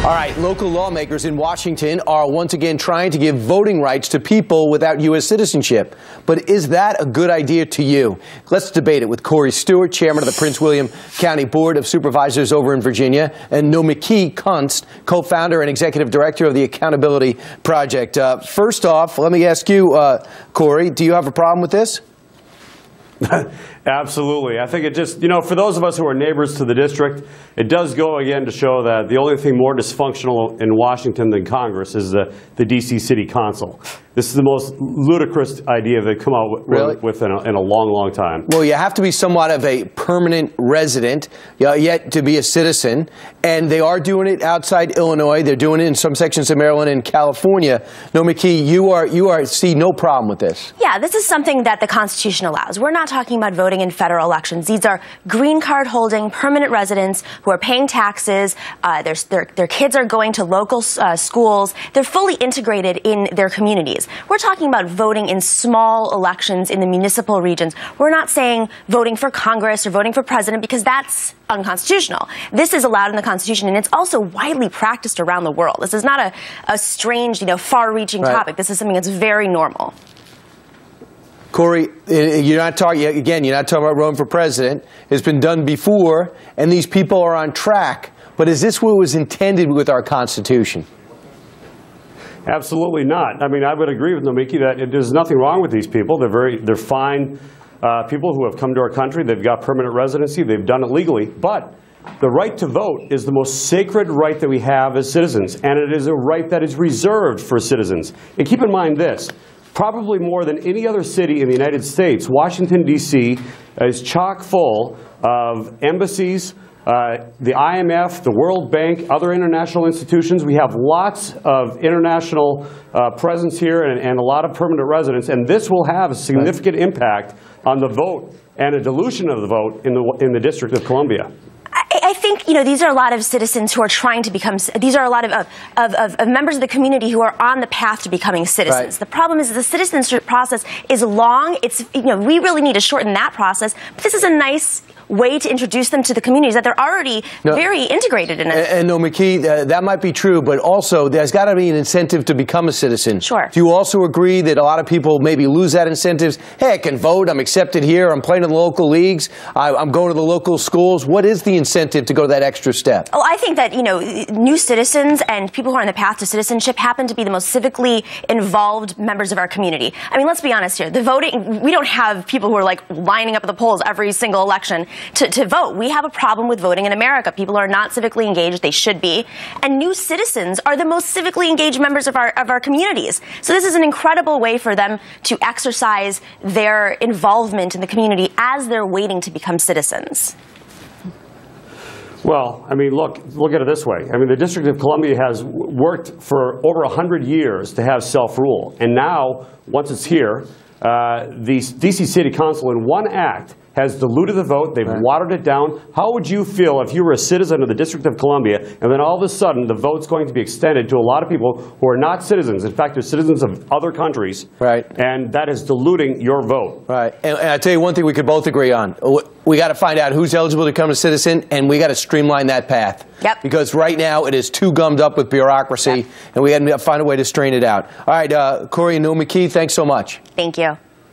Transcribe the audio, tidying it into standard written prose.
All right, local lawmakers in Washington are once again trying to give voting rights to people without U.S. citizenship. But is that a good idea to you? Let's debate it with Corey Stewart, chairman of the Prince William County Board of Supervisors over in Virginia, and Nomiki Kunst, co-founder and executive director of the Accountability Project. First off, let me ask you, Corey, do you have a problem with this? Absolutely. I think it just, for those of us who are neighbors to the district, it does go again to show that the only thing more dysfunctional in Washington than Congress is the D.C. City Council. This is the most ludicrous idea they've come out with in a long, long time. Well, you have to be somewhat of a permanent resident, yet to be a citizen, and they are doing it outside Illinois. They're doing it in some sections of Maryland and California. Nomiki, you see no problem with this. Yeah, this is something that the Constitution allows. We're not talking about voting in federal elections. These are green card holding permanent residents who are paying taxes. Their kids are going to local schools. They're fully integrated in their communities. We're talking about voting in small elections in the municipal regions. We're not saying voting for Congress or voting for president because that's unconstitutional. This is allowed in the Constitution, and it's also widely practiced around the world. This is not a strange, far-reaching topic. This is something that's very normal. Corey, you're not talking about running for president. It's been done before, and these people are on track. But is this what was intended with our Constitution? Absolutely not. I mean, I would agree with Nomiki that there's nothing wrong with these people. They're fine people who have come to our country. They've got permanent residency. They've done it legally. But the right to vote is the most sacred right that we have as citizens, and it is a right that is reserved for citizens. And keep in mind this. Probably more than any other city in the United States, Washington, D.C. is chock full of embassies, the IMF, the World Bank, other international institutions. We have lots of international presence here and a lot of permanent residents, and this will have a significant impact on the vote and a dilution of the vote in the District of Columbia. I think, these are a lot of citizens who are trying to become, these are a lot of members of the community who are on the path to becoming citizens. Right. The problem is the citizenship process is long. It's, we really need to shorten that process. But this is a nice way to introduce them to the communities that they're already very integrated in it. And Nomiki, that might be true, but also there's got to be an incentive to become a citizen. Sure. Do you also agree that a lot of people maybe lose that incentive? Hey, I can vote, I'm accepted here, I'm playing in the local leagues, I'm going to the local schools. What is the incentive to go that extra step? Oh, I think that, new citizens and people who are on the path to citizenship happen to be the most civically involved members of our community. I mean, let's be honest here. The voting, we don't have people who are lining up at the polls every single election to vote. We have a problem with voting in America. People are not civically engaged. They should be. And new citizens are the most civically engaged members of our communities. So this is an incredible way for them to exercise their involvement in the community as they're waiting to become citizens. Well, I mean, look at it this way. I mean, the District of Columbia has worked for over 100 years to have self-rule. And now, once it's here, the D.C. City Council, in one act, has diluted the vote. They've watered it down. How would you feel if you were a citizen of the District of Columbia and then all of a sudden the vote's going to be extended to a lot of people who are not citizens? In fact, they're citizens of other countries. Right. And that is diluting your vote. Right. And I'll tell you one thing we could both agree on. We got to find out who's eligible to become a citizen, and we got to streamline that path. Yep. Because right now it is too gummed up with bureaucracy, and we got to find a way to strain it out. All right, Corey and Nomiki, thanks so much. Thank you.